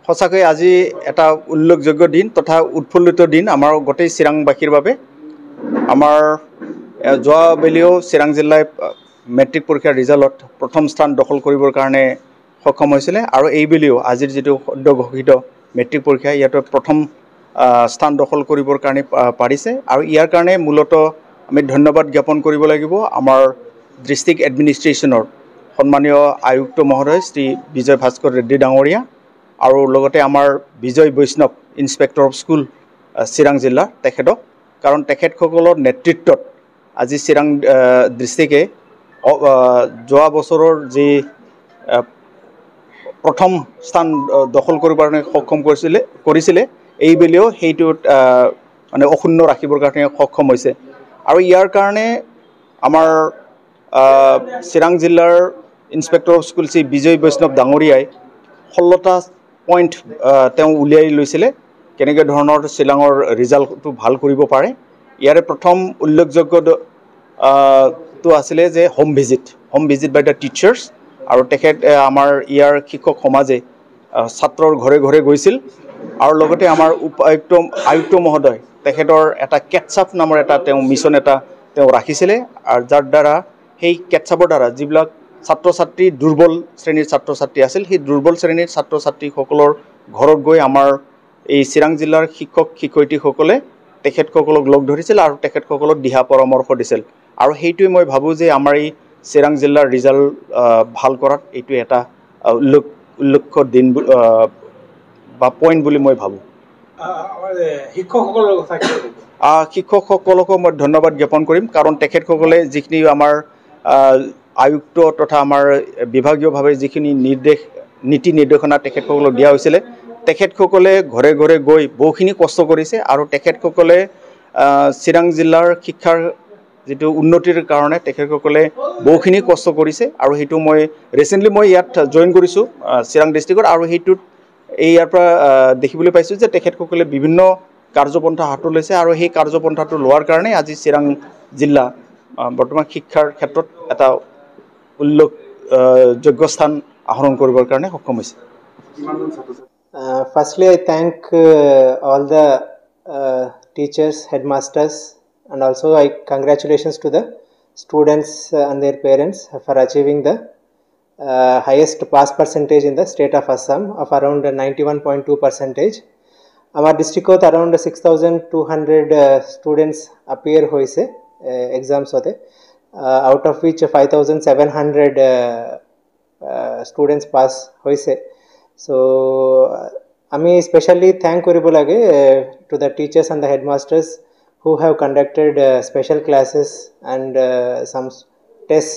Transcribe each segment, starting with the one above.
সঁচাকৈ আজি এটা উল্লেখযোগ্য দিন তথা উৎফুল্লিত দিন আমাৰ গোটেই চিৰাংবাসীৰ বাবে। আমাৰ যোৱাবেলিও চিৰাং জিলাই মেট্ৰিক পৰীক্ষাৰ ৰিজাল্টত প্ৰথম স্থান দখল কৰিবৰ কাৰণে সক্ষম হৈছিলে আৰু এইবেলিও আজিৰ যিটো সদ্য ঘোষিত মেট্ৰিক পৰীক্ষা ইয়াতে প্ৰথম স্থান দখল কৰিবৰ কাৰণে পাৰিছে আৰু ইয়াৰ কাৰণে মূলতঃ আমি ধন্যবাদ জ্ঞাপন কৰিব লাগিব আমাৰ ডিষ্ট্ৰিক্ট এডমিনিষ্ট্ৰেশ্যনৰ সন্মানীয় আয়ুক্ত মহোদয় শ্ৰী বিজয় ভাস্কৰ ৰেড্ডি ডাঙৰীয়া আৰু লগতে আমাৰ বিজয় বৈষ্ণৱ ইনস্পেক্টৰ অফ স্কুল চিৰাং জিলা তেখেতক, কাৰণ তেখেতসকলৰ নেতৃত্বত আজি চিৰাং ডিষ্ট্ৰিক্টে যোৱা বছৰৰ যি প্ৰথম স্থান দখল কৰিবৰ কাৰণে সক্ষম কৰিছিলে এইবেলিও সেইটোত মানে অক্ষুণ্ণ ৰাখিবৰ কাৰণে সক্ষম হৈছে আৰু ইয়াৰ কাৰণে আমাৰ চিৰাং জিলাৰ ইনস্পেক্টৰ অফ স্কুল শ্ৰী বিজয় বৈষ্ণৱ ডাঙৰীয়াই 16টা পইণ্ট তেওঁ উলিয়াই লৈছিলে কেনেকৈ ধৰণৰ চিৰাঙৰ ৰিজাল্টটো ভাল কৰিব পাৰে। ইয়াৰে প্ৰথম উল্লেখযোগ্যটো আছিলে যে home visit by the teachers আৰু তেখেত আমাৰ ইয়াৰ শিক্ষক সমাজে ছাত্ৰৰ ঘৰে ঘৰে গৈছিল আৰু লগতে আমাৰ আয়ুক্ত মহোদয় তেখেতৰ এটা কেটছআপ নামৰ এটা তেওঁ মিছন এটা তেওঁ ৰাখিছিলে আৰু যাৰ দ্বাৰা সেই কেটছআপৰ দ্বাৰা যিবিলাক ছাত্ৰ ছাত্ৰী দুৰ্বল শ্ৰেণীৰ ছাত্ৰ ছাত্ৰী আছিল সেই দুৰ্বল শ্ৰেণীৰ ছাত্ৰ ছাত্ৰীসকলৰ ঘৰত গৈ আমাৰ এই চিৰাং জিলাৰ শিক্ষক শিক্ষয়িত্ৰীসকলে তেখেতসকলক লগ ধৰিছিল আৰু তেখেতসকলক দিহা পৰামৰ্শ দিছিল আৰু সেইটোৱে মই ভাবোঁ যে আমাৰ এই চিৰাং জিলাৰ ৰিজাল্ট ভাল কৰাত এইটো এটা উল্লেখ্য দিন বা পইণ্ট বুলি মই ভাবোঁ। শিক্ষকসকলকো মই ধন্যবাদ জ্ঞাপন কৰিম কাৰণ তেখেতসকলে যিখিনি আমাৰ আয়ুক্ত তথা আমাৰ বিভাগীয়ভাৱে যিখিনি নীতি নিৰ্দেশনা তেখেতসকলক দিয়া হৈছিলে তেখেতসকলে ঘৰে ঘৰে গৈ বহুখিনি কষ্ট কৰিছে আৰু তেখেতসকলে চিৰাং জিলাৰ শিক্ষাৰ যিটো উন্নতিৰ কাৰণে তেখেতসকলে বহুখিনি কষ্ট কৰিছে আৰু সেইটো মই ৰিচেণ্টলি মই ইয়াত জইন কৰিছোঁ চিৰাং ডিষ্ট্ৰিক্টত আৰু সেইটোত ইয়াৰ পৰা দেখিবলৈ পাইছোঁ যে তেখেতসকলে বিভিন্ন কাৰ্যপন্থা হাতত লৈছে আৰু সেই কাৰ্যপন্থাটো লোৱাৰ কাৰণে আজি চিৰাং জিলা বৰ্তমান শিক্ষাৰ ক্ষেত্ৰত এটা উল্লেখযোগ্য স্থান আহৰণ কৰিবৰ কাৰণে সক্ষম হৈছে। Firstly, I thank all the teachers, headmasters, and also I congratulations to the students and their parents for achieving the highest pass percentage in the state of Assam of around 91.2%. Our district got around 6,200 students appear hoise exams hote, out of which 5,700 students pass hoise. So আমি especially thank koribo lage to the teachers and the headmasters who have conducted special classes and some tests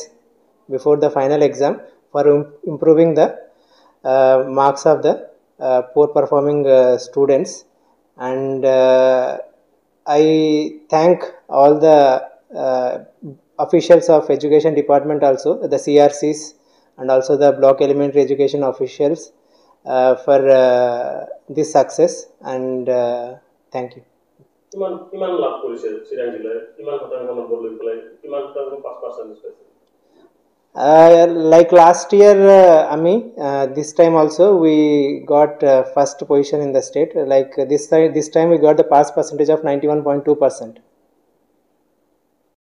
before the final exam for improving the marks of the poor performing students, and I thank all the officials of education department, also the CRCs and also the block elementary education officials for this success, and thank you. Like last year, Ami, this time also we got first position in the state. Like this time we got the pass percentage of 91.2%.